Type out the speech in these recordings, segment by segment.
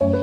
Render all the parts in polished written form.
Participants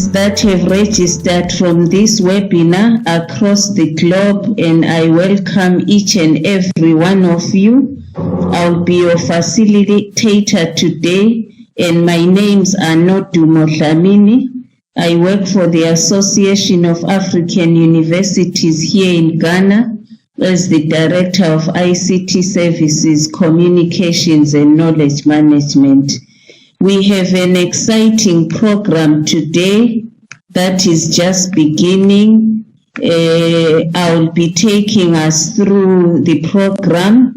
that have registered from this webinar across the globe, and I welcome each and every one of you. I'll be your facilitator today, and my names are Nodumo Dhlamini. I work for the Association of African Universities here in Ghana as the Director of ICT Services, Communications and Knowledge Management. We have an exciting program today that is just beginning. I'll be taking us through the program.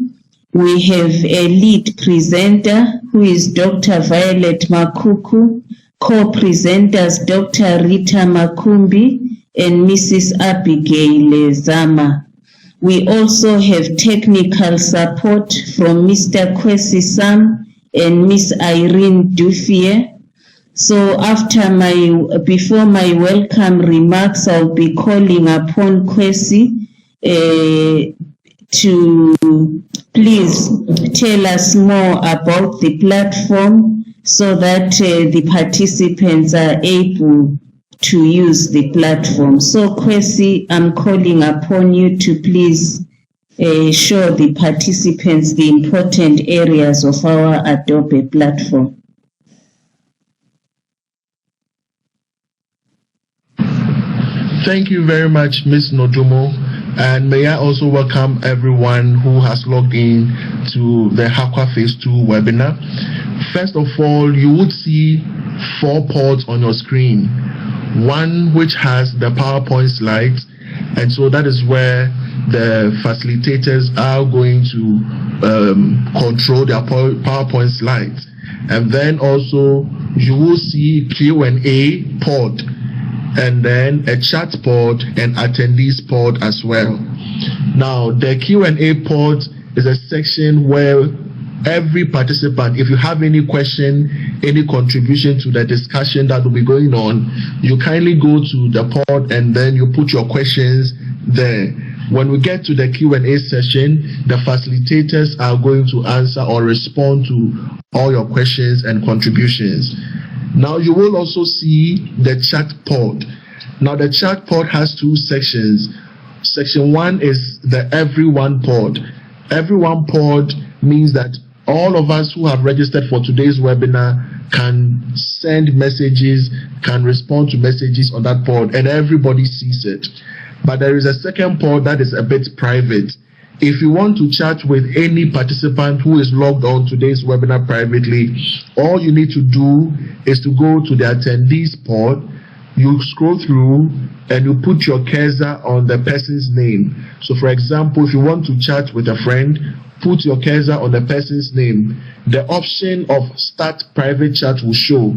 We have a lead presenter who is Dr. Violet Makuku, co-presenters Dr. Rita Makumbi and Mrs. Abigail Zama. We also have technical support from Mr. Kwesi Sam and Miss Irene Duffier. So before my welcome remarks, I'll be calling upon Kwesi to please tell us more about the platform so that the participants are able to use the platform. So Kwesi, I'm calling upon you to please show the participants the important areas of our Adobe platform. Thank you very much, Ms. Nodumo, and may I also welcome everyone who has logged in to the Accra Phase 2 webinar. First of all, you would see 4 pods on your screen. One which has the PowerPoint slides, and so that is where the facilitators are going to control their PowerPoint slides. And then also you will see Q&A pod, and then a chat pod and attendees pod as well. Now the Q&A pod is a section where every participant, if you have any question, any contribution to the discussion that will be going on, you kindly go to the pod and then you put your questions there. When we get to the Q&A session, the facilitators are going to answer or respond to all your questions and contributions. Now you will also see the chat pod. Now the chat pod has 2 sections. Section 1 is the everyone pod. Everyone pod means that all of us who have registered for today's webinar can send messages, can respond to messages on that pod, and everybody sees it. But there is a second pod that is a bit private. If you want to chat with any participant who is logged on today's webinar privately, all you need to do is to go to the attendees pod, you scroll through, and you put your cursor on the person's name. So for example, if you want to chat with a friend, put your cursor on the person's name. The option of Start Private Chat will show.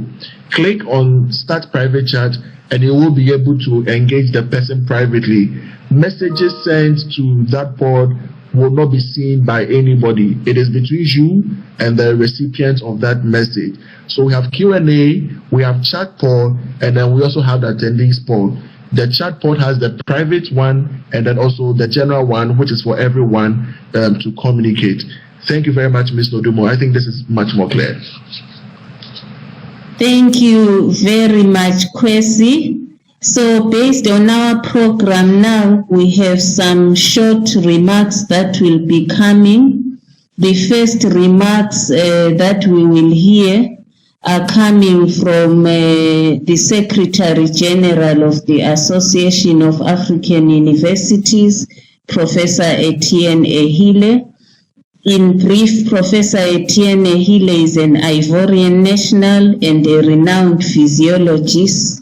Click on Start Private Chat and you will be able to engage the person privately. Messages sent to that pod will not be seen by anybody. It is between you and the recipient of that message. So we have Q&A, we have chat pod, and then we also have the attendees pod. The chat pod has the private one and then also the general one, which is for everyone to communicate. Thank you very much, Ms. Nodumo. I think this is much more clear. Thank you very much, Kwesi. So based on our program now, we have some short remarks that will be coming. The first remarks that we will hear are coming from the Secretary General of the Association of African Universities, Professor Etienne Ehile. In brief, Professor Etienne Ehile is an Ivorian national and a renowned physiologist.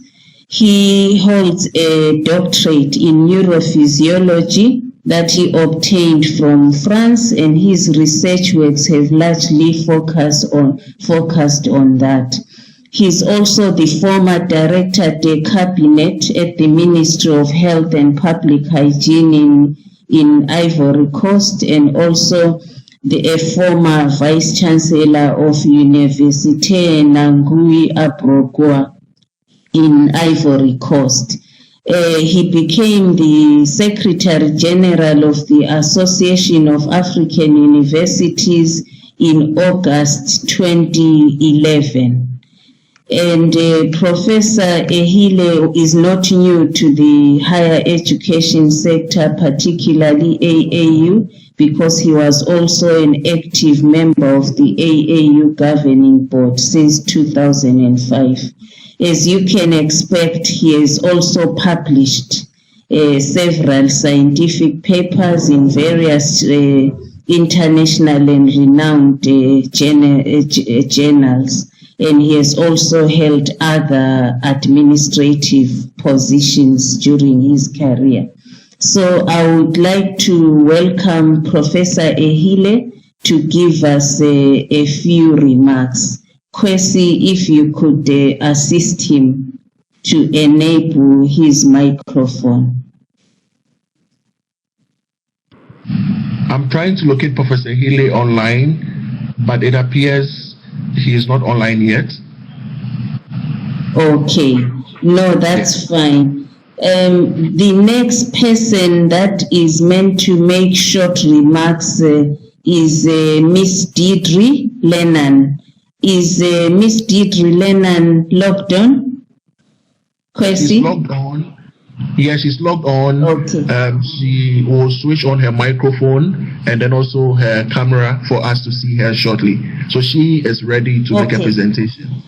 He holds a doctorate in neurophysiology that he obtained from France, and his research works have largely focused on that. He's also the former Director de Cabinet at the Ministry of Health and Public Hygiene in Ivory Coast, and also a former Vice-Chancellor of Université Nangui Abrogwa in Ivory Coast. He became the Secretary General of the Association of African Universities in August 2011. And Professor Ehile is not new to the higher education sector, particularly AAU, because he was also an active member of the AAU governing board since 2005. As you can expect, he has also published several scientific papers in various international and renowned journals. And he has also held other administrative positions during his career. So I would like to welcome Professor Ehile to give us a few remarks. Kwesi, if you could assist him to enable his microphone. I'm trying to locate Professor Ehile online, but it appears he is not online yet. Okay, no, that's fine. The next person that is meant to make short remarks is Miss Deidre Lennon. Is Miss Deidre Lennon logged on? She's logged on. Yes, she's logged on. Okay. She will switch on her microphone and then also her camera for us to see her shortly. So she is ready to make a presentation.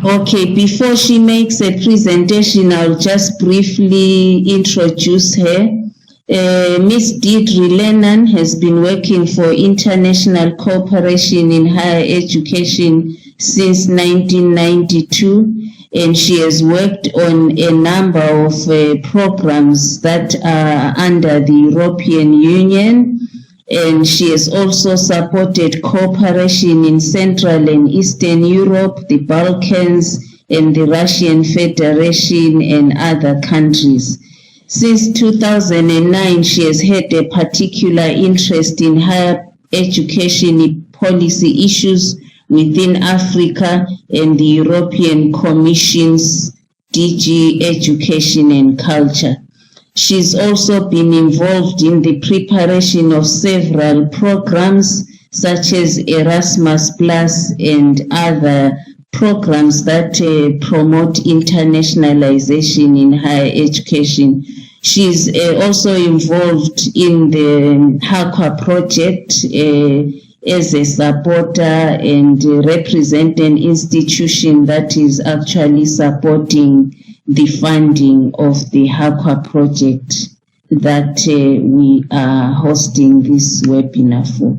Okay, before she makes a presentation, I'll just briefly introduce her. Ms. Deidre Lennon has been working for international cooperation in higher education since 1992. And she has worked on a number of programs that are under the European Union. And she has also supported cooperation in Central and Eastern Europe, the Balkans, and the Russian Federation and other countries. Since 2009, she has had a particular interest in higher education policy issues within Africa and the European Commission's DG Education and Culture. She's also been involved in the preparation of several programs such as Erasmus Plus and other programs that promote internationalization in higher education. She's also involved in the HAQUA project as a supporter and represent an institution that is actually supporting the funding of the HAQUA project that we are hosting this webinar for.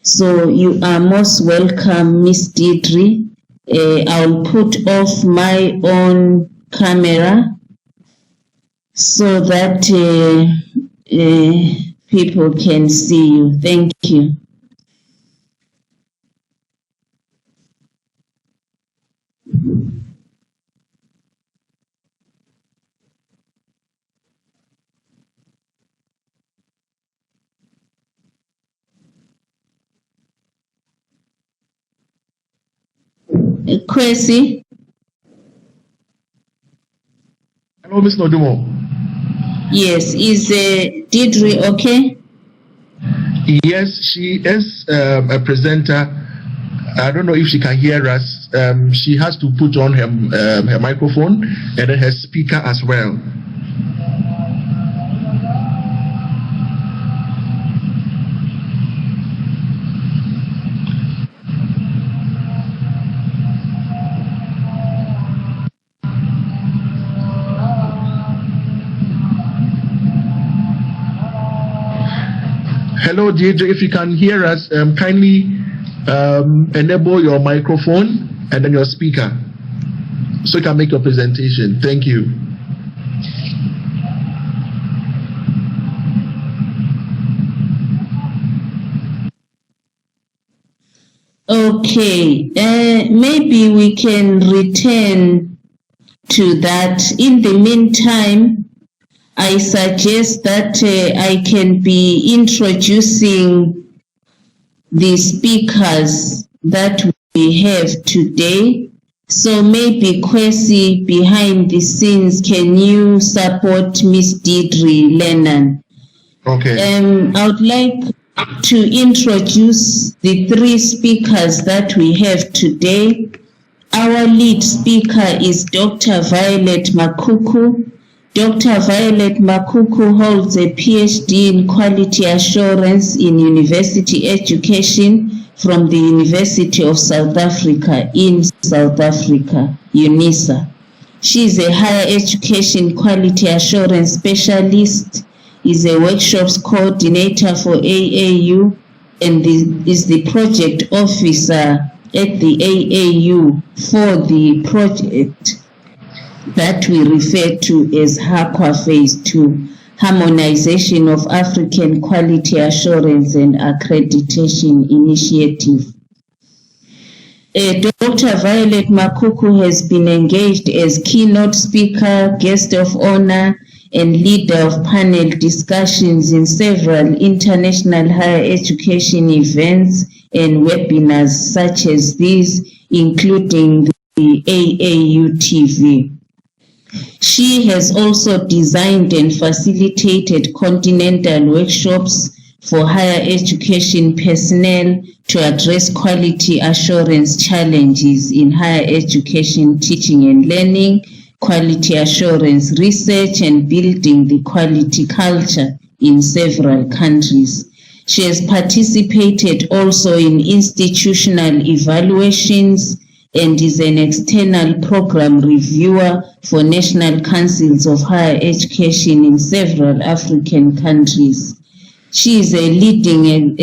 So you are most welcome, Ms. Deidre. I'll put off my own camera so that people can see you. Thank you. Kwesi? Hello, Ms. Nodumo. Yes, is Deidre okay? Yes, she is a presenter. I don't know if she can hear us. She has to put on her microphone and then her speaker as well. Hello, Deidre, if you can hear us, kindly enable your microphone and then your speaker so you can make your presentation. Thank you. Okay, maybe we can return to that. In the meantime, I suggest that I can be introducing the speakers that we have today. So maybe Kwesi, behind the scenes, can you support Miss Deidre Lennon? Okay. I would like to introduce the three speakers that we have today. Our lead speaker is Dr. Violet Makuku. Dr. Violet Makuku holds a PhD in Quality Assurance in University Education from the University of South Africa in South Africa, UNISA. She is a higher education quality assurance specialist, is a workshops coordinator for AAU, and is the project officer at the AAU for the project that we refer to as HAQA Phase 2, Harmonization of African Quality Assurance and Accreditation Initiative. Dr. Violet Makuku has been engaged as keynote speaker, guest of honor, and leader of panel discussions in several international higher education events and webinars such as these, including the AAU TV. She has also designed and facilitated continental workshops for higher education personnel to address quality assurance challenges in higher education teaching and learning, quality assurance research, and building the quality culture in several countries. She has participated also in institutional evaluations and is an external program reviewer for national councils of higher education in several African countries. She is a leading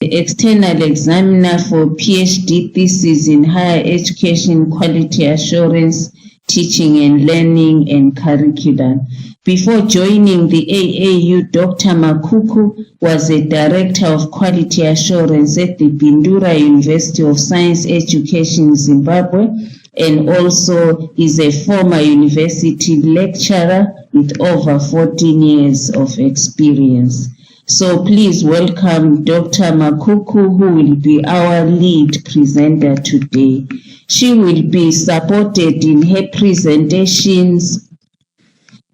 external examiner for PhD thesis in higher education quality assurance, teaching and learning, and curriculum. Before joining the AAU, Dr. Makuku was a director of quality assurance at the Bindura University of Science Education, Zimbabwe, and also is a former university lecturer with over 14 years of experience. So please welcome Dr. Makuku, who will be our lead presenter today. She will be supported in her presentations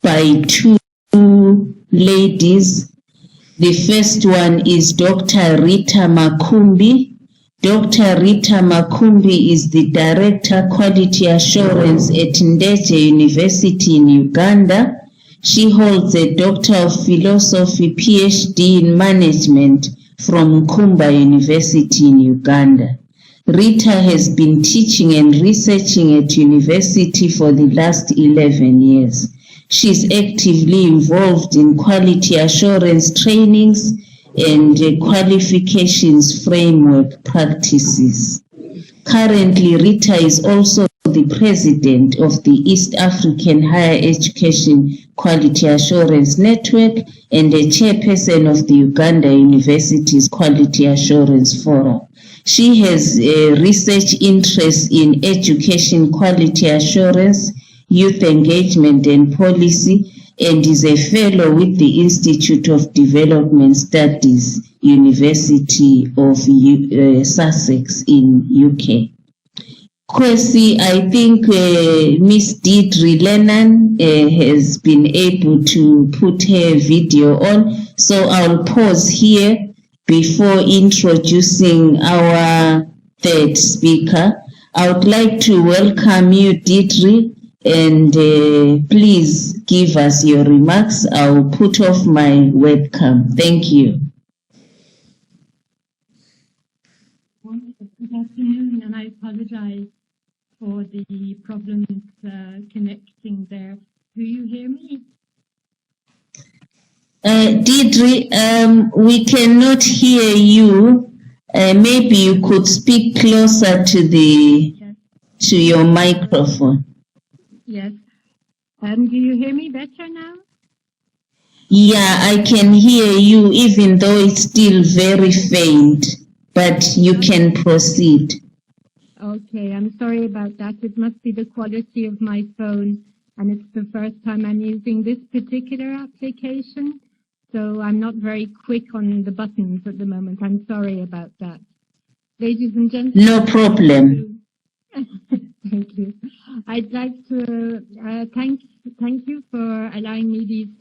by two ladies. The first one is Dr. Rita Makumbi. Dr. Rita Makumbi is the Director Quality Assurance at Ndege University in Uganda. She holds a Doctor of Philosophy PhD in Management from Kumba University in Uganda. Rita has been teaching and researching at university for the last 11 years. She is actively involved in quality assurance trainings and qualifications framework practices. Currently, Rita is also the president of the East African Higher Education Quality Assurance Network and a chairperson of the Uganda Universities Quality Assurance Forum. She has research interests in education quality assurance, youth engagement and policy, and is a fellow with the Institute of Development Studies, University of Sussex in UK. Kwesi, I think Miss Deidre Lennon has been able to put her video on, so I'll pause here before introducing our third speaker. I would like to welcome you, Deidre, and please give us your remarks. I'll put off my webcam. Thank you. Good afternoon, and I apologize for the problems connecting there. Do you hear me? Deidre, we cannot hear you. Maybe you could speak closer to the to your microphone. Yes. Do you hear me better now? Yeah, I can hear you, even though it's still very faint, but you can proceed. Okay, I'm sorry about that. It must be the quality of my phone, and it's the first time I'm using this particular application, so I'm not very quick on the buttons at the moment. I'm sorry about that. Ladies and gentlemen. No problem. Thank you. I'd like to thank you for allowing me these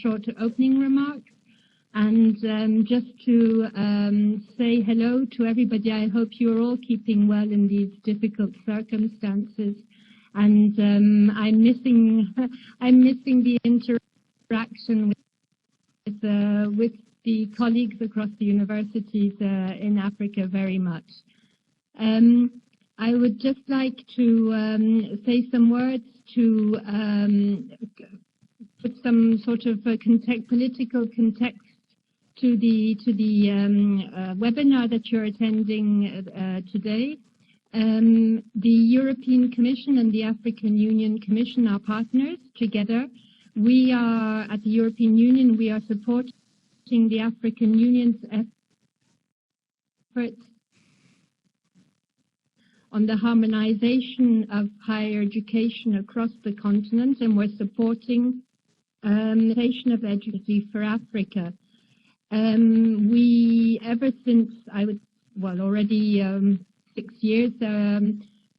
short opening remarks, and just to say hello to everybody. I hope you're all keeping well in these difficult circumstances, and I'm missing the interaction with the colleagues across the universities in Africa very much. I would just like to say some words to put some sort of political context to the webinar that you're attending today. The European Commission and the African Union Commission are partners together. We are, at the European Union, we are supporting the African Union's efforts on the harmonization of higher education across the continent, and we're supporting harmonization of education for Africa. We, ever since, already 6 years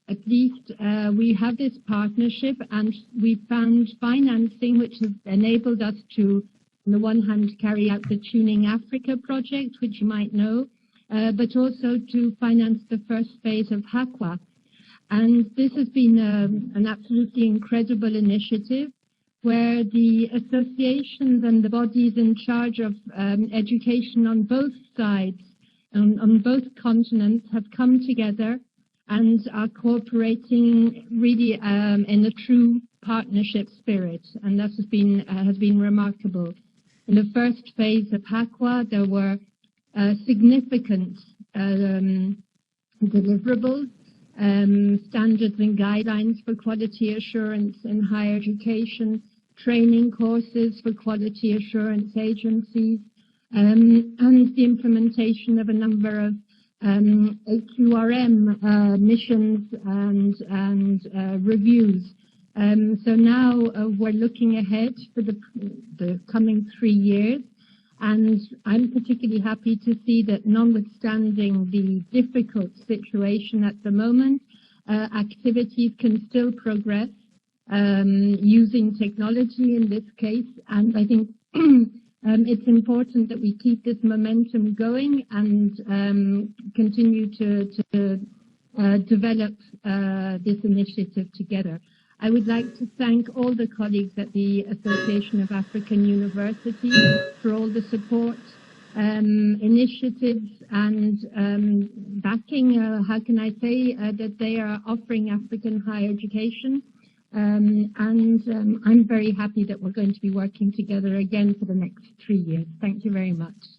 at least, we have this partnership, and we found financing which has enabled us to, on the one hand, carry out the Tuning Africa project, which you might know, but also to finance the first phase of AQRM. And this has been an absolutely incredible initiative where the associations and the bodies in charge of education on both sides, on both continents, have come together and are cooperating really in a true partnership spirit, and that has been remarkable. In the first phase of AQRM, there were significant deliverables, standards and guidelines for quality assurance in higher education, training courses for quality assurance agencies, and the implementation of a number of AQRM missions and reviews. So now we're looking ahead for the coming 3 years. And I'm particularly happy to see that, notwithstanding the difficult situation at the moment, activities can still progress using technology in this case. And I think it's important that we keep this momentum going and continue to develop this initiative together. I would like to thank all the colleagues at the Association of African Universities for all the support, initiatives and backing, how can I say, that they are offering African higher education. I'm very happy that we're going to be working together again for the next 3 years. Thank you very much.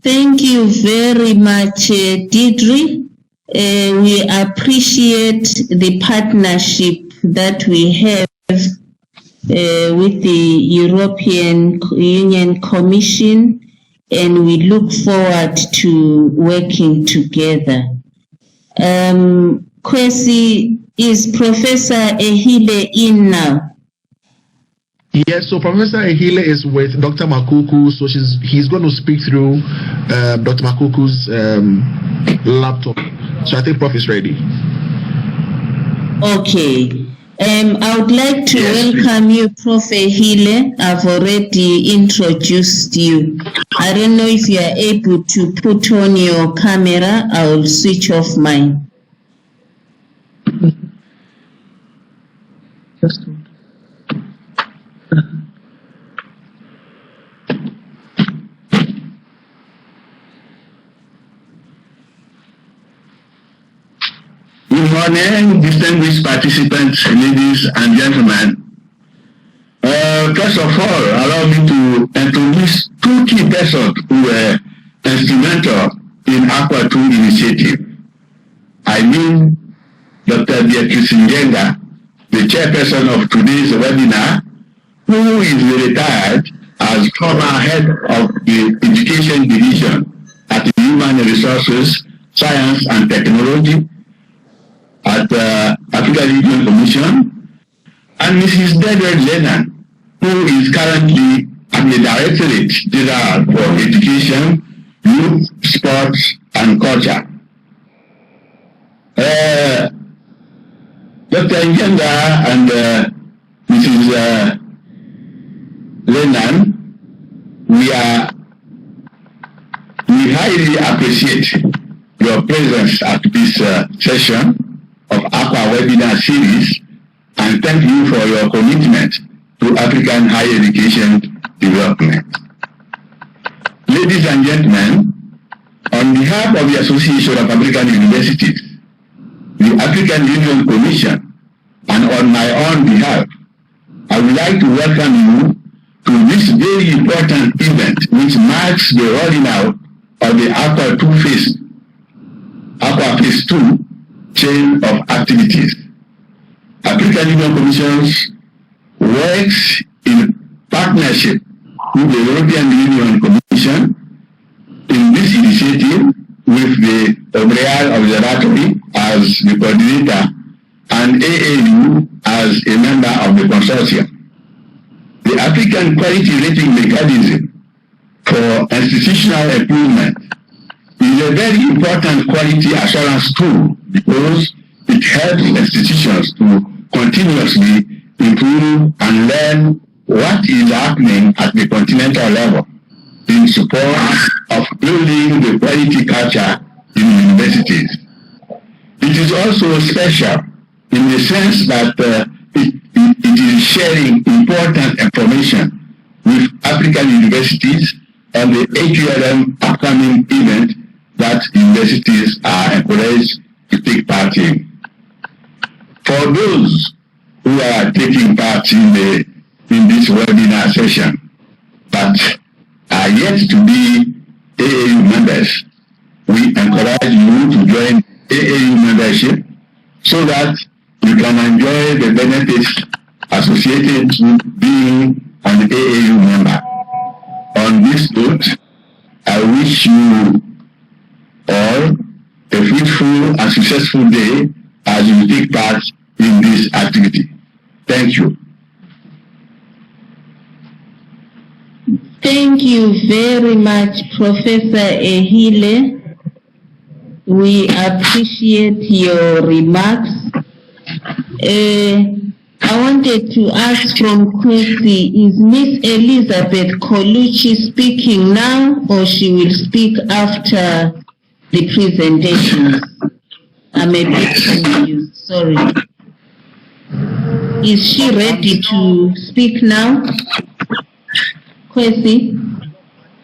Thank you very much, Deirdre. We appreciate the partnership that we have with the European Union Commission, and we look forward to working together. Kwesi, is Professor Ehile in now? Yes, so Professor Ehile is with Dr. Makuku, so he's going to speak through Dr. Makuku's laptop. So I think Prof is ready. Okay. I would like to welcome you, Prof. Ehile. I've already introduced you. I don't know if you are able to put on your camera. I will switch off mine. Just Good morning, distinguished participants, ladies and gentlemen. First of all, allow me to introduce 2 key persons who were instrumental in AQRM 2 initiative. I mean Dr. Beatrice Njenga, the chairperson of today's webinar, who is retired as former head of the Education Division at the Human Resources, Science and Technology at the African Union Commission, and Mrs. Dedred Lennon, who is currently at the Directorate General for Education, youth, sports, and culture. Dr. Njenda and Mrs. Lennon, we highly appreciate your presence at this session of AQA webinar series, and thank you for your commitment to African higher education development. Ladies and gentlemen, on behalf of the Association of African Universities, the African Union Commission, and on my own behalf, I would like to welcome you to this very important event, which marks the rolling out of the AQA Phase 2 chain of activities. African Union Commissions works in partnership with the European Union Commission in this initiative, with the O'Brien Observatory as the coordinator and AAU as a member of the consortium. The African Quality Rating Mechanism for Institutional Improvement is a very important quality assurance tool because it helps institutions to continuously improve and learn what is happening at the continental level in support of building the quality culture in universities. It is also special in the sense that it is sharing important information with African universities on the AQRM upcoming event that universities are encouraged to take part in. For those who are taking part in this webinar session but are yet to be AAU members, we encourage you to join AAU membership so that you can enjoy the benefits associated with being an AAU member. On this note, I wish you all a fruitful and successful day as you take part in this activity. Thank you. Thank you very much, Professor Ehile. We appreciate your remarks. I wanted to ask from Kwesi, is Miss Elizabeth Colucci speaking now, or she will speak after the presentations? I'm a bit confused, sorry. Is she ready to speak now? Kwesi?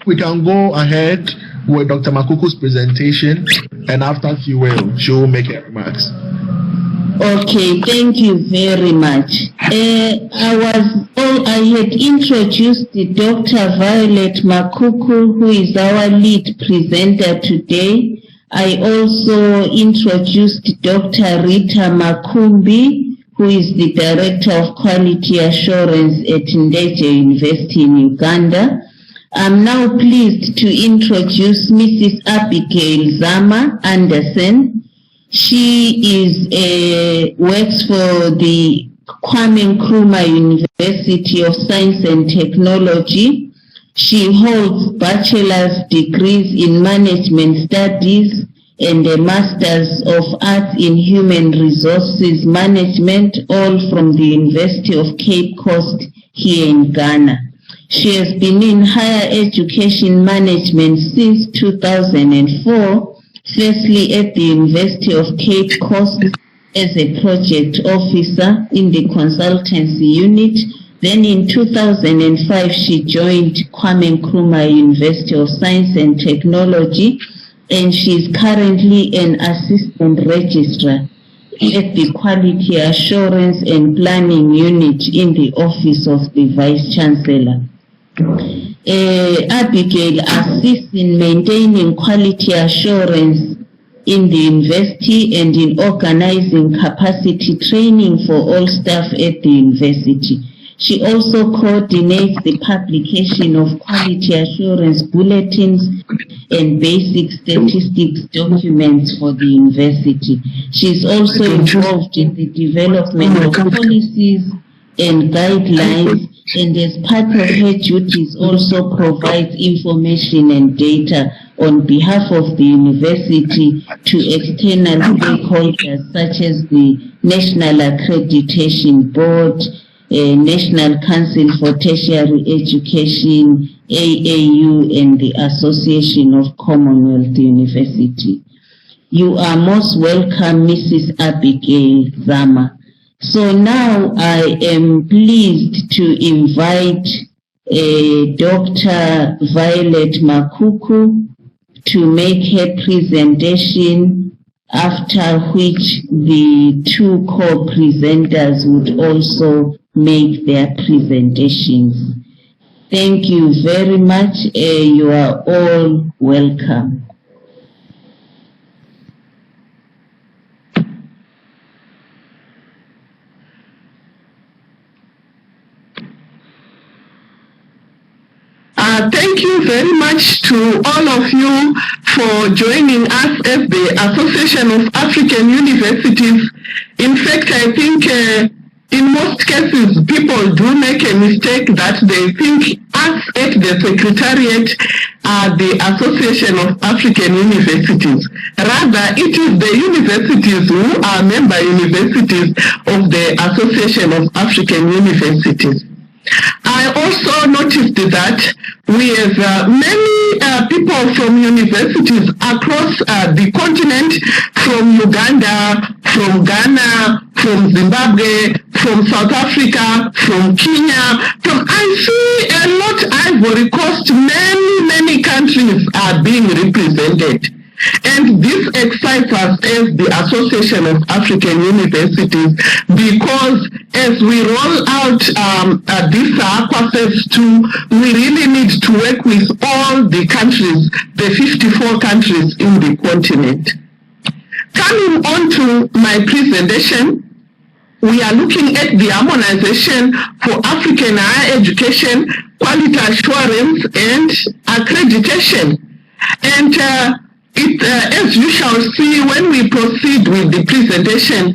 We can go ahead with Dr. Makuku's presentation, and after she will make her remarks. Okay, thank you very much. I had introduced Dr. Violet Makuku, who is our lead presenter today. I also introduced Dr. Rita Makumbi, who is the Director of Quality Assurance at Ndege University in Uganda. I'm now pleased to introduce Mrs. Abigail Zama Anderson. She works for the Kwame Nkrumah University of Science and Technology. She holds bachelor's degrees in management studies and a master's of arts in human resources management, all from the University of Cape Coast here in Ghana. She has been in higher education management since 2004. Firstly, at the University of Cape Coast as a project officer in the consultancy unit. Then in 2005, she joined Kwame Nkrumah University of Science and Technology, and she is currently an assistant registrar at the Quality Assurance and Planning Unit in the Office of the Vice Chancellor. Abigail assists in maintaining quality assurance in the university and in organizing capacity training for all staff at the university. She also coordinates the publication of quality assurance bulletins and basic statistics documents for the university. She is also involved in the development of policies and guidelines, and as part of her duties also provides information and data on behalf of the university to external stakeholders such as the National Accreditation Board, National Council for Tertiary Education, AAU, and the Association of Commonwealth University. You are most welcome, Mrs. Abigail Zama. So now I am pleased to invite Dr. Violet Makuku to make her presentation, after which the two co-presenters would also make their presentations. Thank you very much. You are all welcome. Thank you very much to all of you for joining us as the Association of African Universities. In fact, I think in most cases people do make a mistake that they think us at the Secretariat are the Association of African Universities. Rather, it is the universities who are member universities of the Association of African Universities. I also noticed that we have many people from universities across the continent, from Uganda, from Ghana, from Zimbabwe, from South Africa, from Kenya. I see a lot Ivory Coast, many countries are being represented. And this excites us as the Association of African Universities, because as we roll out this AQUA Phase 2, we really need to work with all the countries, the 54 countries in the continent. Coming on to my presentation, we are looking at the harmonization for African higher education, quality assurance, and accreditation. And as you shall see when we proceed with the presentation,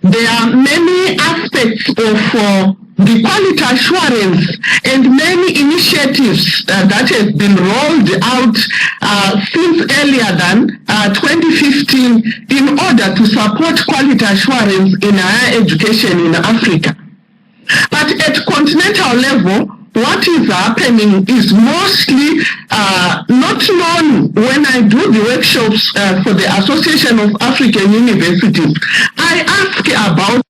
there are many aspects of the quality assurance and many initiatives that have been rolled out since earlier than 2015 in order to support quality assurance in higher education in Africa. But at continental level, what is happening is mostly not known. When I do the workshops for the Association of African Universities, I ask about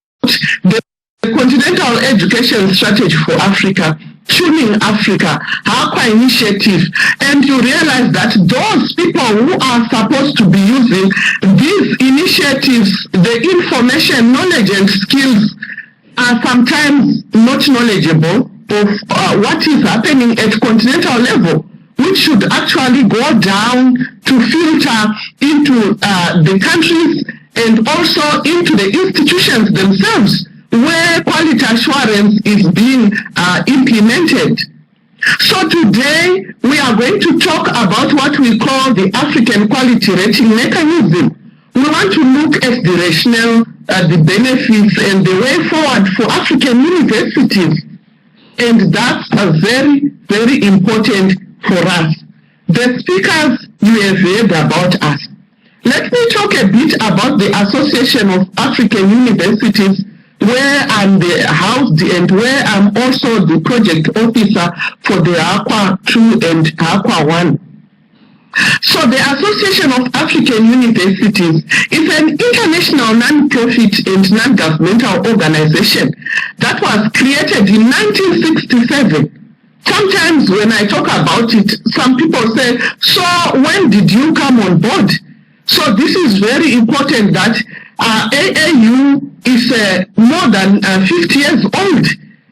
the Continental Education Strategy for Africa, Tuning Africa, AQUA Initiative, and you realize that those people who are supposed to be using these initiatives, the information, knowledge, and skills are sometimes not knowledgeable of what is happening at continental level, which should actually go down to filter into the countries and also into the institutions themselves where quality assurance is being implemented. So today we are going to talk about what we call the African Quality Rating Mechanism. We want to look at the rationale, the benefits, and the way forward for African universities. And that's very important for us. The speakers you have heard about us. Let me talk a bit about the Association of African Universities, where I'm the housed and where I'm also the project officer for the AQUA 2 and AQUA 1. So the Association of African Universities is an international non-profit and non-governmental organization that was created in 1967. Sometimes when I talk about it, some people say, so when did you come on board? So this is very important that AAU is more than 50 years old.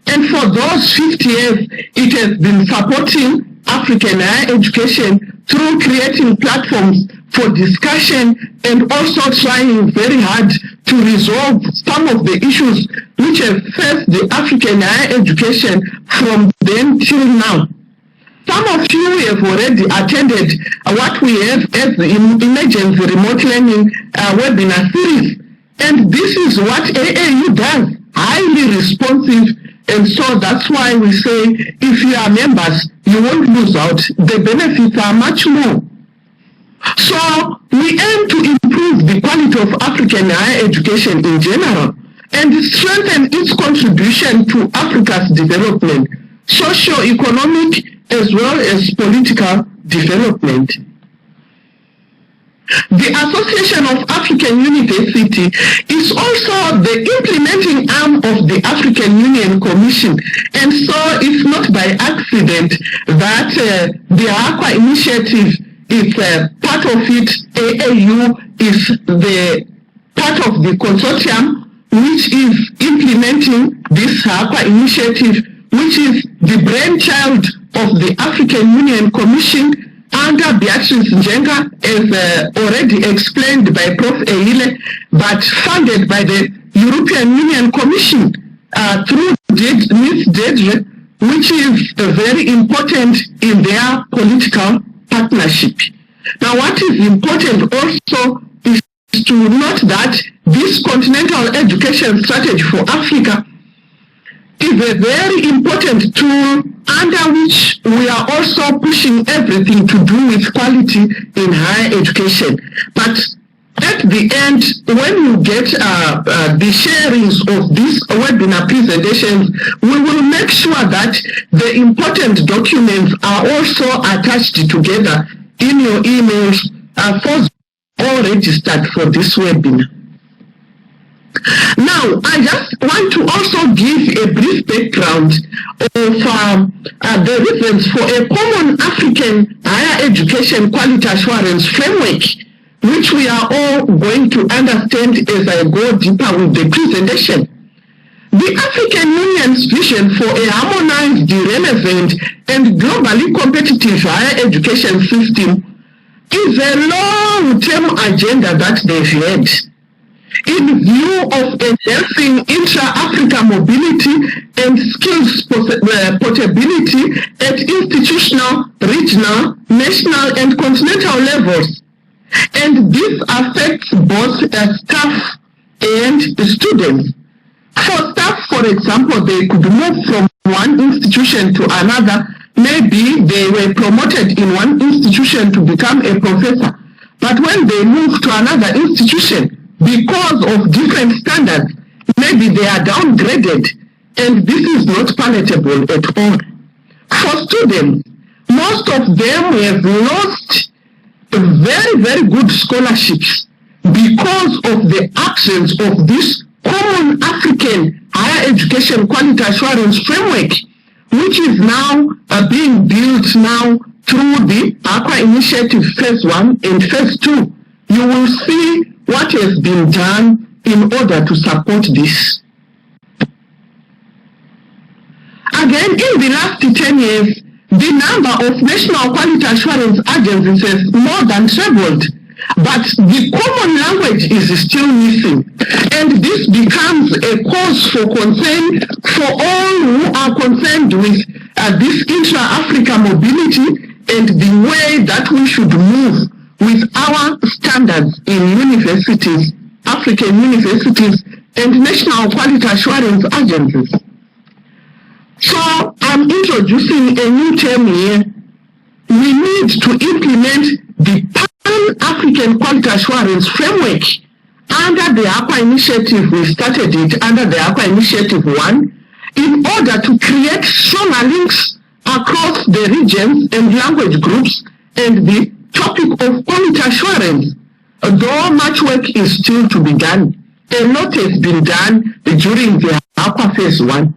And for those 50 years, it has been supporting African higher education through creating platforms for discussion and also trying very hard to resolve some of the issues which have faced the African higher education from then till now. Some of you have already attended what we have as the Emergency Remote Learning webinar series. And this is what AAU does, highly responsive. And so that's why we say if you are members, you won't lose out. The benefits are much more. So we aim to improve the quality of African higher education in general and strengthen its contribution to Africa's development, socio-economic as well as political development. The Association of African Universities is also the implementing arm of the African Union Commission, and so it's not by accident that the AQUA initiative is part of it. AAU is the part of the consortium which is implementing this AQUA initiative, which is the brainchild of the African Union Commission under Beatrice Njenga, as already explained by Prof. Eile, but funded by the European Union Commission through Ms. Dedre, which is very important in their political partnership. Now, what is important also is to note that this continental education strategy for Africa is a very important tool under which we are also pushing everything to do with quality in higher education. But at the end, when you get the sharings of these webinar presentations, we will make sure that the important documents are also attached together in your emails for all registered for this webinar. Now, I just want to also give a brief background of the reasons for a common African higher education quality assurance framework, which we are all going to understand as I go deeper with the presentation. The African Union's vision for a harmonized, relevant, and globally competitive higher education system is a long-term agenda that they've had, in view of enhancing intra-Africa mobility and skills portability at institutional, regional, national, and continental levels. And this affects both staff and students. For staff, for example, they could move from one institution to another. Maybe they were promoted in one institution to become a professor, but when they move to another institution, because of different standards, maybe they are downgraded, and this is not palatable at all. For students, most of them have lost very, very good scholarships because of the absence of this common African higher education quality assurance framework, which is now being built now through the AQUA initiative phase 1 and phase 2. You will see what has been done in order to support this. Again, in the last 10 years, the number of national quality assurance agencies has more than trebled, but the common language is still missing. And this becomes a cause for concern for all who are concerned with this intra-Africa mobility and the way that we should move with our standards in universities, African universities, and national quality assurance agencies. So I'm introducing a new term here. We need to implement the Pan-African Quality Assurance Framework under the AQUA initiative. We started it under the AQUA initiative 1 in order to create stronger links across the regions and language groups and the topic of quality assurance. Though much work is still to be done, a lot has been done during the AQUA phase 1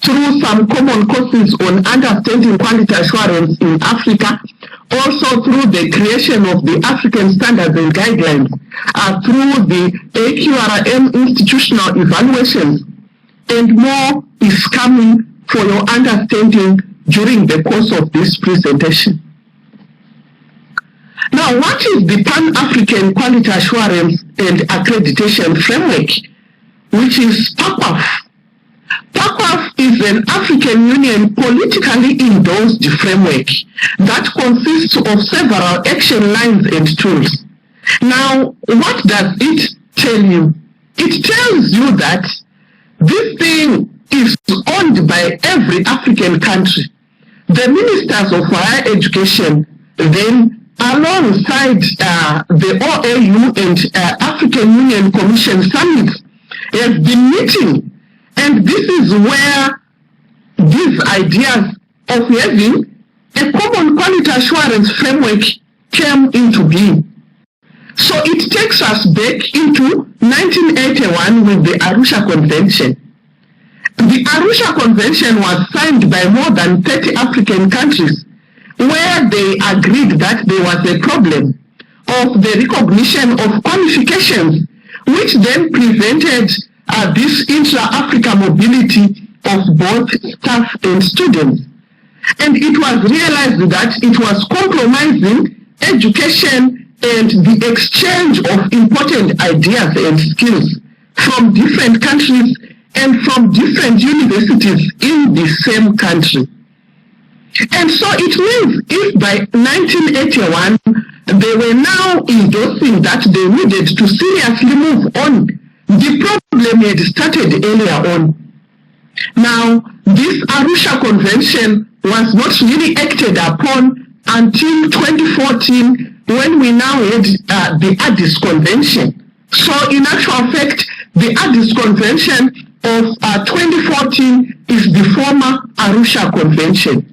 through some common courses on understanding quality assurance in Africa, also through the creation of the African standards and guidelines, through the AQRM institutional evaluations, and more is coming for your understanding during the course of this presentation. Now, what is the Pan-African Quality Assurance and Accreditation Framework, which is PAQAF? PAQAF is an African Union politically endorsed framework that consists of several action lines and tools. Now, what does it tell you? It tells you that this thing is owned by every African country. The ministers of higher education then alongside the AAU and African Union Commission summits, has been meeting. And this is where these ideas of having a common quality assurance framework came into being. So it takes us back into 1981 with the Arusha Convention. The Arusha Convention was signed by more than 30 African countries, where they agreed that there was a problem of the recognition of qualifications, which then prevented this intra-Africa mobility of both staff and students. And it was realized that it was compromising education and the exchange of important ideas and skills from different countries and from different universities in the same country. And so it means if by 1981 they were now endorsing that they needed to seriously move on, the problem had started earlier on. Now, this Arusha Convention was not really acted upon until 2014, when we now had the Addis Convention. So in actual fact, the Addis Convention of 2014 is the former Arusha Convention.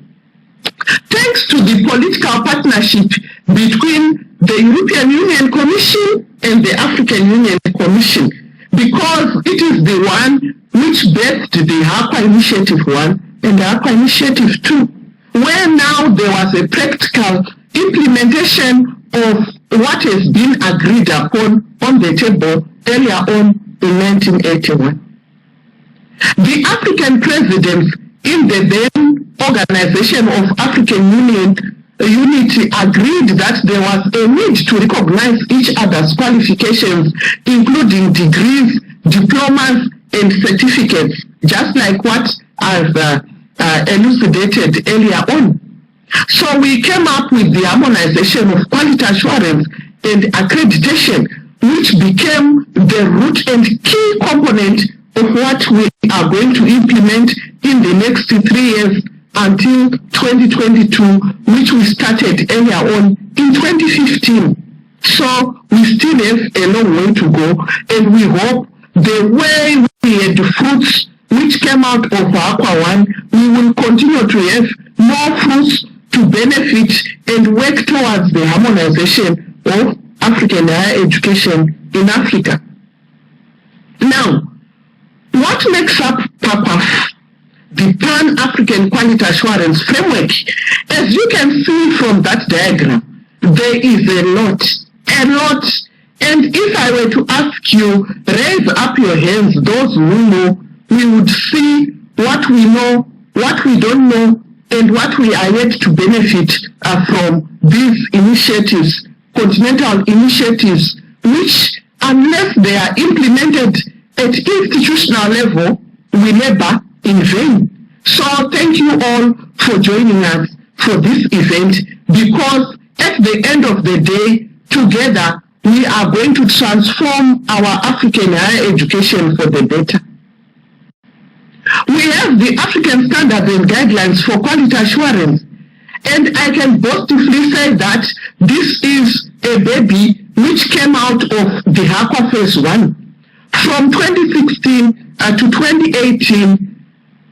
Thanks to the political partnership between the European Union Commission and the African Union Commission, because it is the one which birthed the AQRM Initiative 1 and the AQRM Initiative 2, where now there was a practical implementation of what has been agreed upon on the table earlier on in 1981. The African presidents in the then Organization of African Union Unity agreed that there was a need to recognize each other's qualifications, including degrees, diplomas, and certificates, just like what I've elucidated earlier on. So we came up with the harmonization of quality assurance and accreditation, which became the root and key component of what we are going to implement in the next 3 years until 2022, which we started earlier on in 2015. So we still have a long way to go, and we hope the way we had the fruits which came out of AQRM 1, we will continue to have more fruits to benefit and work towards the harmonization of African higher education in Africa. Now, what makes up PAPAF, the Pan-African Quality Assurance Framework? As you can see from that diagram, there is a lot. And if I were to ask you, raise up your hands, those who know, we would see what we know, what we don't know, and what we are yet to benefit from these initiatives, continental initiatives, which, unless they are implemented at institutional level, we labor in vain. So thank you all for joining us for this event, because at the end of the day, together, we are going to transform our African higher education for the better. We have the African Standards and Guidelines for Quality Assurance, and I can boastfully say that this is a baby which came out of the AQRM Phase 1. From 2016 to 2018,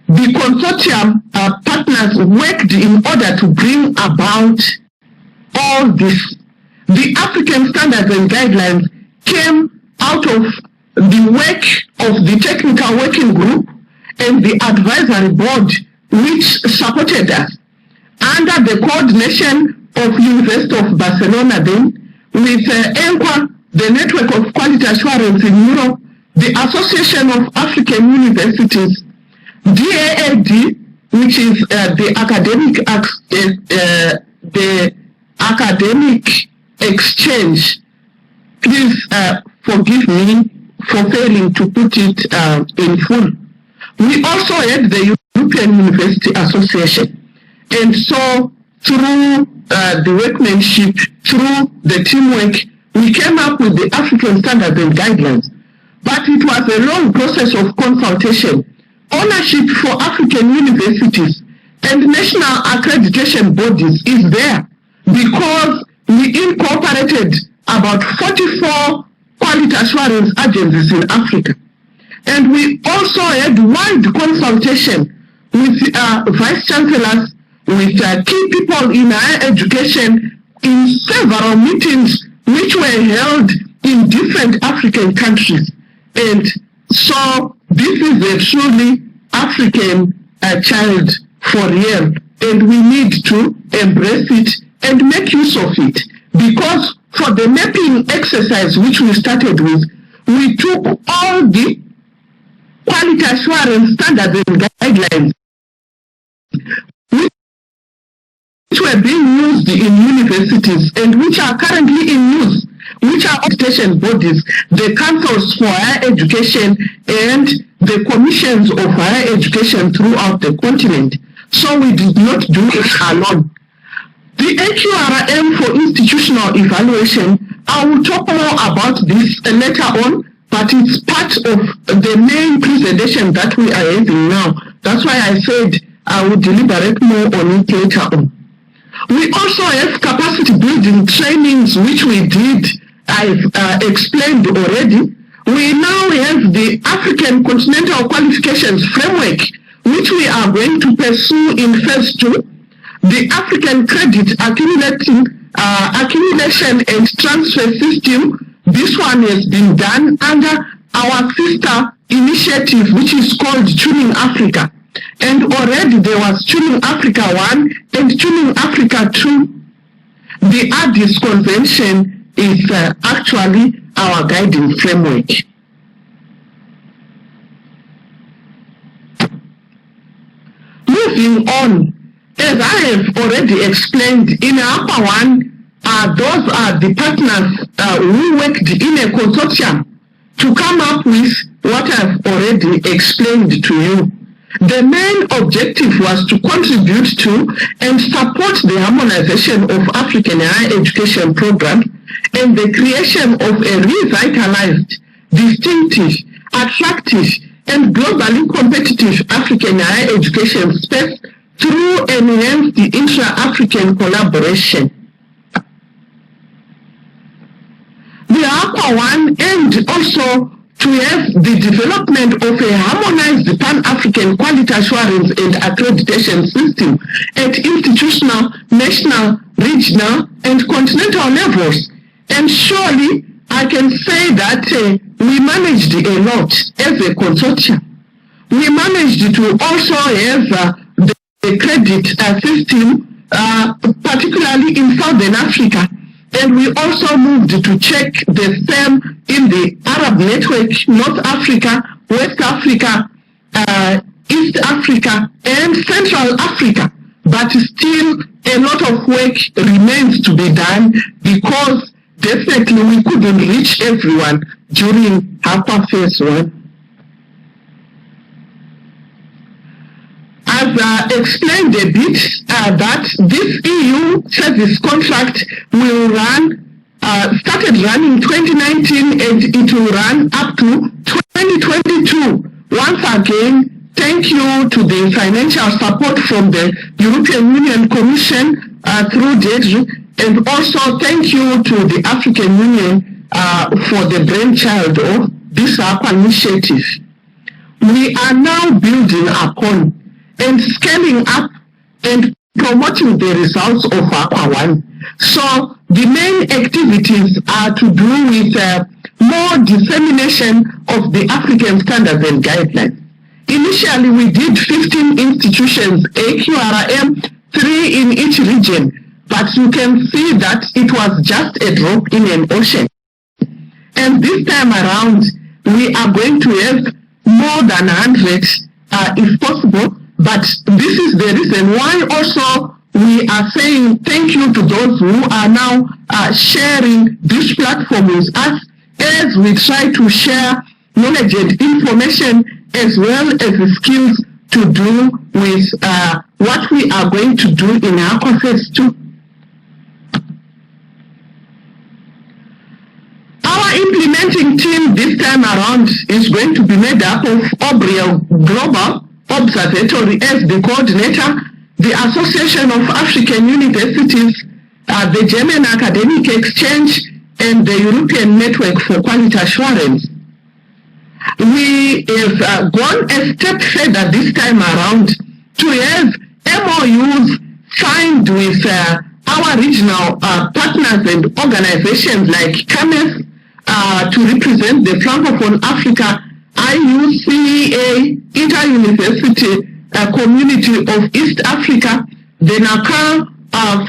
the consortium partners worked in order to bring about all this. The African Standards and Guidelines came out of the work of the technical working group and the advisory board which supported us under the coordination of University of Barcelona then, with ENQA, the Network of Quality Assurance in Europe, the Association of African Universities, DAAD, which is the academic exchange. Please forgive me for failing to put it in full. We also had the European University Association. And so through the workmanship, through the teamwork, we came up with the African Standards and Guidelines. But it was a long process of consultation. Ownership for African universities and national accreditation bodies is there, because we incorporated about 44 quality assurance agencies in Africa. And we also had wide consultation with vice chancellors, with key people in higher education in several meetings which were held in different African countries. And so this is a truly African child for real, and we need to embrace it and make use of it, because for the mapping exercise which we started with, we took all the quality assurance standards and guidelines which were being used in universities and which are currently in use, which are accreditation bodies, the councils for higher education and the commissions of higher education throughout the continent. So we did not do it alone. The AQRM for institutional evaluation, I will talk more about this later on, but it's part of the main presentation that we are having now. That's why I said I will deliberate more on it later on. We also have capacity building trainings, which we did, I've explained already. We now have the African Continental Qualifications Framework, which we are going to pursue in phase 2. The African Credit Accumulation and Transfer System, this one has been done under our sister initiative, which is called Tuning Africa. And already there was Tuning Africa 1 and Tuning Africa 2. The Addis Convention is actually our guiding framework. Moving on, as I have already explained, in APA 1, those are the partners who worked in a consortium to come up with what I've already explained to you. The main objective was to contribute to and support the harmonization of African higher education programs and the creation of a revitalized, distinctive, attractive, and globally competitive African higher education space through enhanced intra-African collaboration. The APA 1 aimed also to have the development of a harmonized Pan-African quality assurance and accreditation system at institutional, national, regional, and continental levels. And surely I can say that we managed a lot as a consortium. We managed to also have the credit system, particularly in Southern Africa. And we also moved to check the same in the Arab network, North Africa, West Africa, East Africa, and Central Africa. But still, a lot of work remains to be done because definitely we couldn't reach everyone during APA phase 1. I've explained a bit that this EU service contract will run, started running 2019 and it will run up to 2022. Once again, thank you to the financial support from the European Union Commission through DEDRI, and also thank you to the African Union for the brainchild of this APA initiative. We are now building upon and scaling up and promoting the results of APA 1. So the main activities are to do with more dissemination of the African standards and guidelines. Initially, we did 15 institutions, AQRM, 3 in each region, but you can see that it was just a drop in an ocean. And this time around, we are going to have more than 100 if possible. But this is the reason why also we are saying thank you to those who are now sharing this platform with us as we try to share knowledge and information as well as the skills to do with what we are going to do in our phase 2. Our implementing team this time around is going to be made up of Obriel Global Observatory as the coordinator, the Association of African Universities, the German Academic Exchange, and the European Network for Quality Assurance. We have gone a step further this time around to have MOUs signed with our regional partners and organizations like CAMES to represent the Francophone Africa, IUCEA, Inter-University Community of East Africa, the NACAR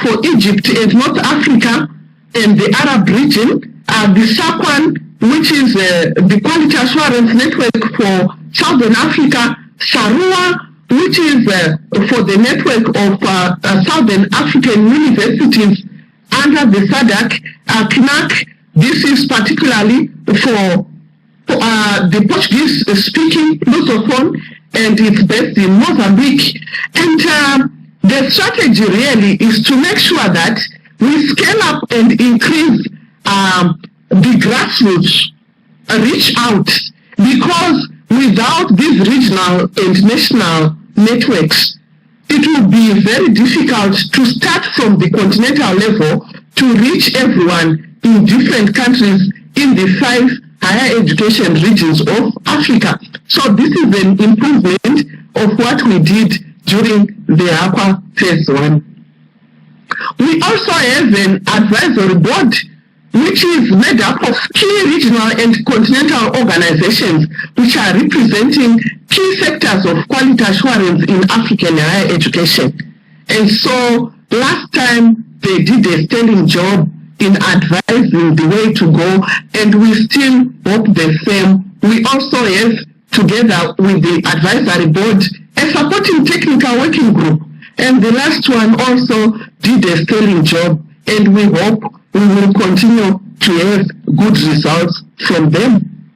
for Egypt and North Africa, and the Arab region, the SAQUAN, which is the Quality Assurance Network for Southern Africa, SARUA, which is for the network of Southern African universities under the SADC, CNAC. This is particularly for the Portuguese-speaking Lusophone, and it's based in Mozambique. And the strategy really is to make sure that we scale up and increase the grassroots reach out, because without these regional and national networks, it will be very difficult to start from the continental level to reach everyone in different countries in the 5 higher education regions of Africa. So this is an improvement of what we did during the AQUA Phase 1. We also have an advisory board which is made up of key regional and continental organizations which are representing key sectors of quality assurance in African higher education. And so last time they did a sterling job in advising the way to go, and we still hope the same. We also have, together with the advisory board, a supporting technical working group, and the last one also did a sterling job, and we hope we will continue to have good results from them.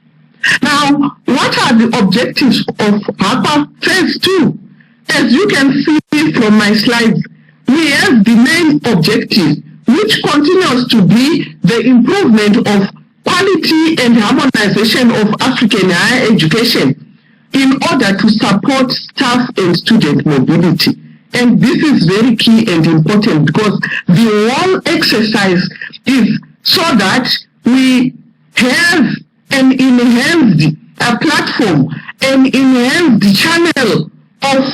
Now, what are the objectives of AQUA Phase 2? As you can see from my slides, we have the main objective, which continues to be the improvement of quality and harmonization of African higher education in order to support staff and student mobility. And this is very key and important, because the whole exercise is so that we have an enhanced platform, an enhanced channel of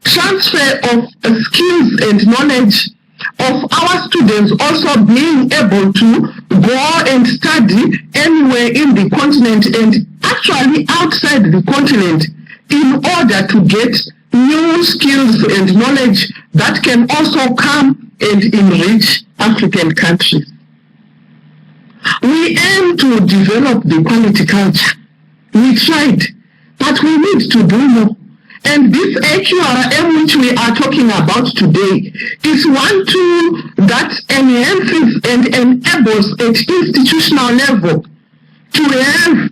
transfer of skills and knowledge of our students also being able to go and study anywhere in the continent and actually outside the continent in order to get new skills and knowledge that can also come and enrich African countries. We aim to develop the quality culture. We tried, but we need to do more. And this AQRM, which we are talking about today, is one tool that enhances and enables at institutional level to have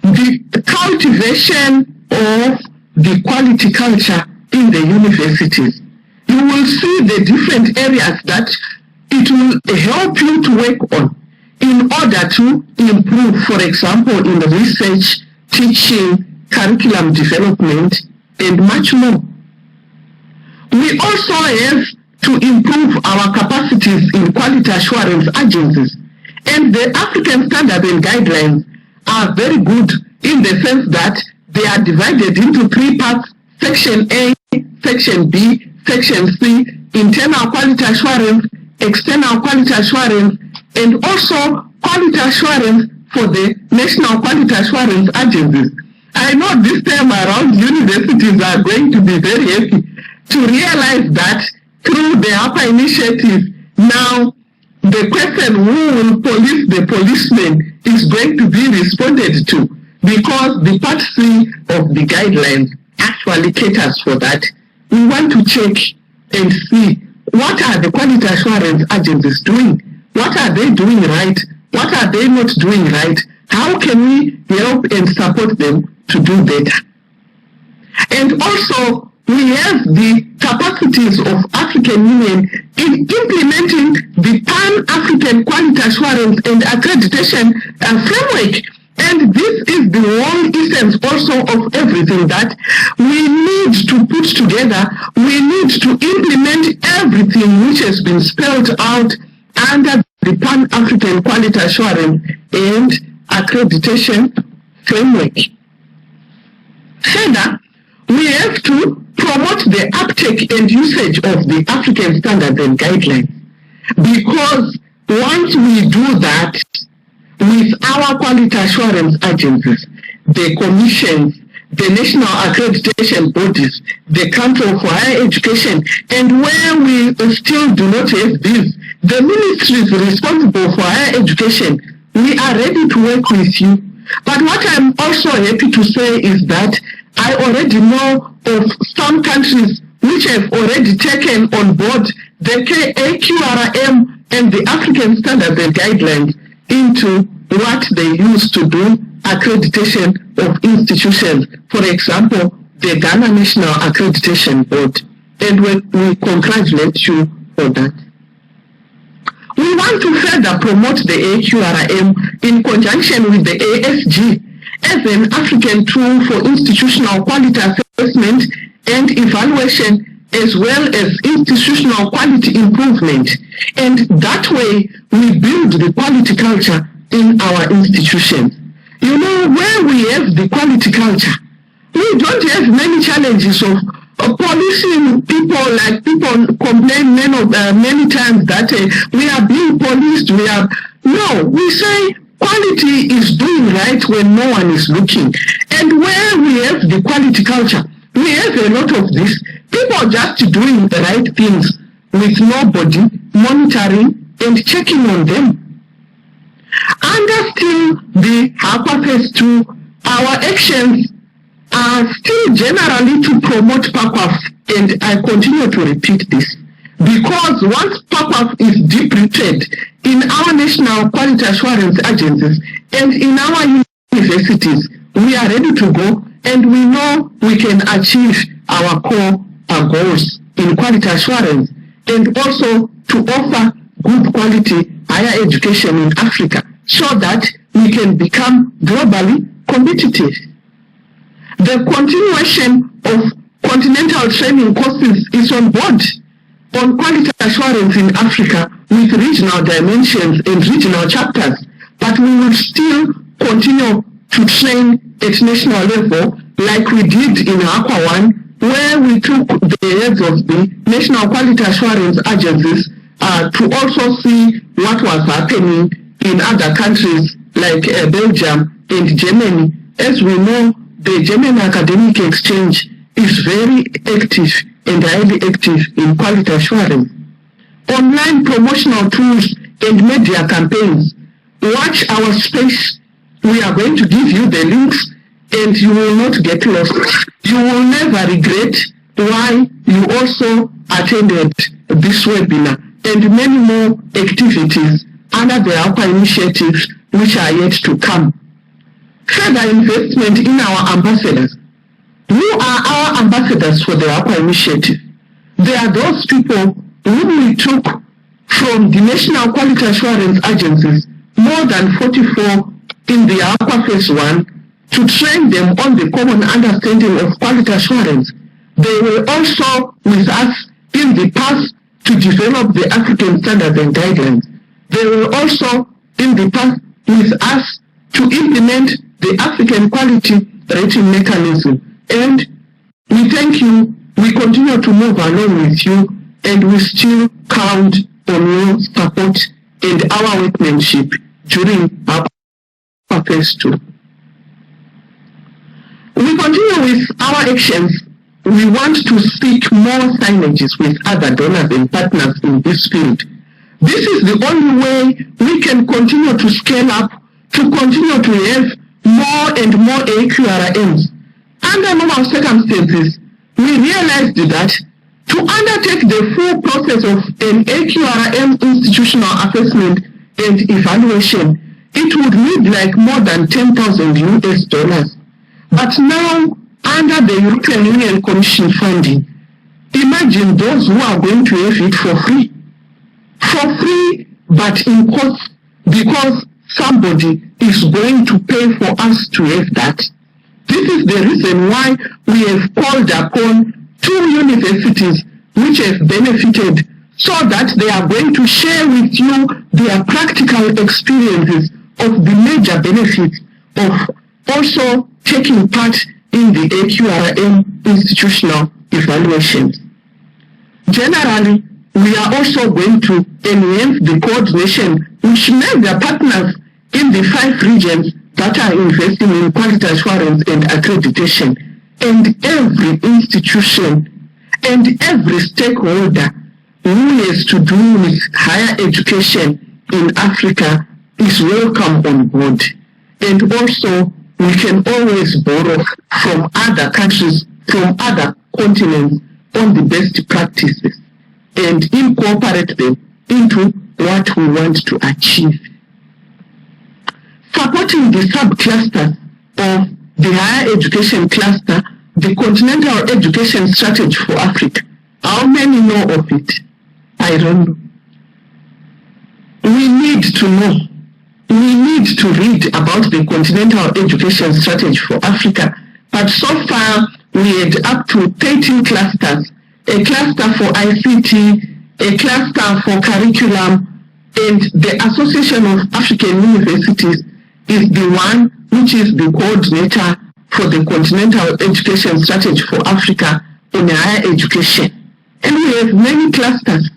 the cultivation of the quality culture in the universities. You will see the different areas that it will help you to work on in order to improve, for example, in research, teaching, curriculum development, and much more. We also have to improve our capacities in quality assurance agencies, and the African standards and guidelines are very good in the sense that they are divided into 3 parts: Section A, Section B, Section C, internal quality assurance, external quality assurance, and also quality assurance for the national quality assurance agencies. I know this time around universities are going to be very happy to realize that through the AQUA initiative, now the question who will police the policeman is going to be responded to, because the Part C of the guidelines actually caters for that. We want to check and see what are the quality assurance agencies doing, what are they doing right, what are they not doing right, how can we help and support them to do better. And also, we have the capacities of African Union in implementing the Pan-African Quality Assurance and Accreditation framework And this is the whole essence also of everything that we need to put together. We need to implement everything which has been spelled out under the Pan-African Quality Assurance and Accreditation Framework. Further, we have to promote the uptake and usage of the African standards and guidelines, because once we do that with our quality assurance agencies, the commissions, the national accreditation bodies, the Council for Higher Education, and where we still do not have this, the ministries responsible for higher education, we are ready to work with you. But what I'm also happy to say is that I already know of some countries which have already taken on board the AQRM and the African Standards and Guidelines into what they use to do accreditation of institutions. For example, the Ghana National Accreditation Board. And we congratulate you for that. We want to further promote the AQRM in conjunction with the ASG as an African tool for institutional quality assessment and evaluation, as well as institutional quality improvement. And that way, we build the quality culture in our institutions. You know, where we have the quality culture, we don't have many challenges of policing people. Like people complain many times that we are being policed. No, we say quality is doing right when no one is looking. And where we have the quality culture, we have a lot of this. People just doing the right things with nobody monitoring and checking on them. Under still the Aqua Phase 2, our actions are still generally to promote PAQAF, and I continue to repeat this, because once PAQAF is deep-rooted in our national quality assurance agencies and in our universities, we are ready to go, and we know we can achieve our core goals in quality assurance, and also to offer good quality higher education in Africa, so that we can become globally competitive. The continuation of continental training courses is on board on quality assurance in Africa with regional dimensions and regional chapters, but we will still continue to train at national level like we did in Aqua 1, where we took the heads of the national quality assurance agencies to also see what was happening in other countries like Belgium and Germany. As we know, the German academic exchange is very active and highly active in quality assurance. Online promotional tools and media campaigns. Watch our space. We are going to give you the links and you will not get lost. You will never regret why you also attended this webinar and many more activities under the AQUA initiatives which are yet to come. Further investment in our ambassadors. Who are our ambassadors for the AQUA initiative? They are those people whom we took from the national quality assurance agencies, more than 44 in the AQUA Phase 1, to train them on the common understanding of quality assurance. They were also with us in the past to develop the African standards and guidelines. They were also in the past with us to implement the African quality rating mechanism. And we thank you. We continue to move along with you, and we still count on your support and our workmanship during our Phase 2. We continue with our actions. We want to seek more synergies with other donors and partners in this field. This is the only way we can continue to scale up, to continue to have more and more AQRMs. Under normal circumstances, we realized that to undertake the full process of an AQRM institutional assessment and evaluation, it would need like more than $10,000 US. But now, under the European Union Commission funding, imagine those who are going to have it for free. For free, but in cost, because somebody is going to pay for us to have that. This is the reason why we have called upon 2 universities which have benefited, so that they are going to share with you their practical experiences of the major benefits of also taking part in the AQRM institutional evaluations. Generally, we are also going to enhance the coordination which major partners in the 5 regions that are investing in quality assurance and accreditation, and every institution and every stakeholder who has to do with higher education in Africa is welcome on board. And also, we can always borrow from other countries, from other continents on the best practices and incorporate them into what we want to achieve. Supporting the subclusters of the higher education cluster, the Continental Education Strategy for Africa. How many know of it? I don't know. We need to know. We need to read about the Continental Education Strategy for Africa. But so far, we had up to 13 clusters. A cluster for ICT, a cluster for curriculum, and the Association of African Universities is the one which is the coordinator for the Continental Education Strategy for Africa on higher education. And we have many clusters.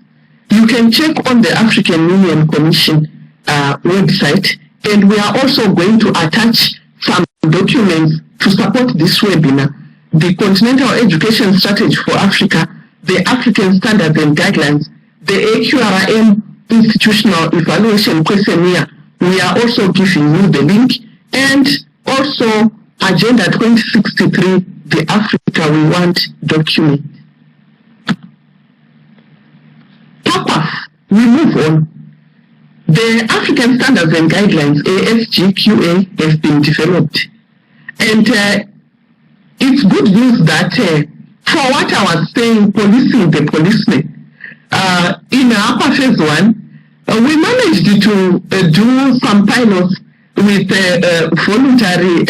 You can check on the African Union Commission website, and we are also going to attach some documents to support this webinar. The Continental Education Strategy for Africa, the African Standards and Guidelines, the AQRM Institutional Evaluation Questionnaire. We are also giving you the link, and also Agenda 2063, the Africa We Want document. Purpose, we move on. The African Standards and Guidelines, ASGQA, have been developed. And it's good news that for what I was saying, policing the policemen, in Upper Phase 1, we managed to do some pilots with voluntary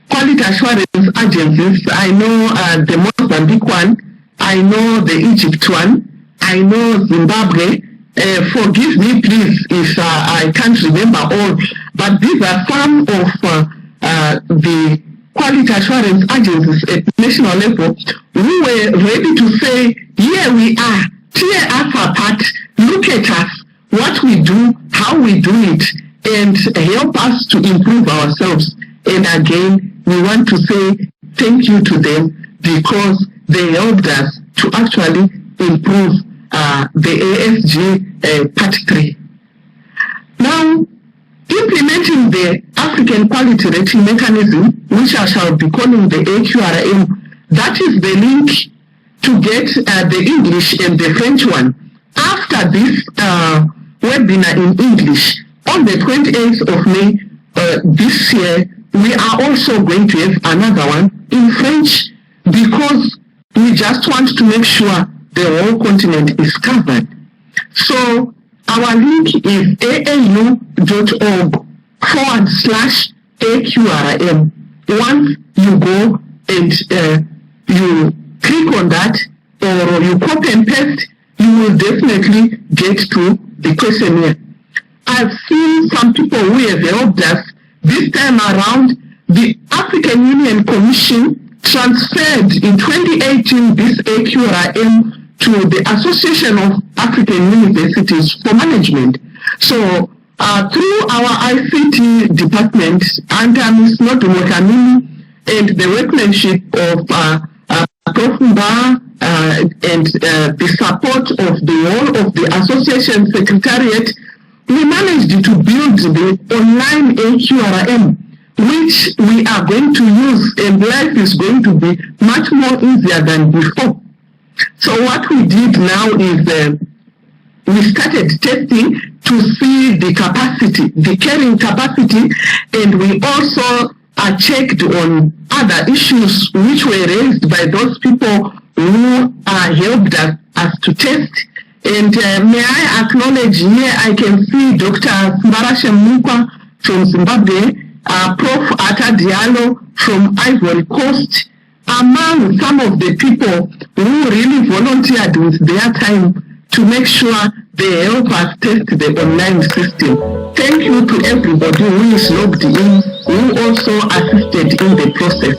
quality assurance agencies. I know the Mozambique one, I know the Egypt one, I know Zimbabwe. Forgive me, please, if I can't remember all, but these are some of the quality assurance agencies at national level who were ready to say, here we are, tear us apart, look at us, what we do, how we do it, and help us to improve ourselves. And again, we want to say thank you to them because they helped us to actually improve the ASG Part 3. Now, implementing the African Quality Rating Mechanism, which I shall be calling the AQRM, that is the link to get the English and the French one. After this webinar in English, on the 28th of May this year, we are also going to have another one in French because we just want to make sure the whole continent is covered. So our link is aau.org/AQRM. Once you go and you click on that, or you copy and paste, you will definitely get to the questionnaire. I've seen some people who have helped us this time around. The African Union Commission transferred in 2018 this AQRM to the Association of African Universities for Management. So through our ICT department under Ms. Nodumo and the workmanship of Prof. Mba and the support of the whole of the association secretariat, we managed to build the online AQRM, which we are going to use, and life is going to be much more easier than before. So what we did now is we started testing to see the capacity, the carrying capacity, and we also checked on other issues which were raised by those people who helped us to test, And may I acknowledge here, I can see Dr. Mbarashe Mukwa from Zimbabwe, Prof. Ata Diallo from Ivory Coast, among some of the people who really volunteered with their time to make sure they help us test the online system. Thank you to everybody who is logged in, who also assisted in the process.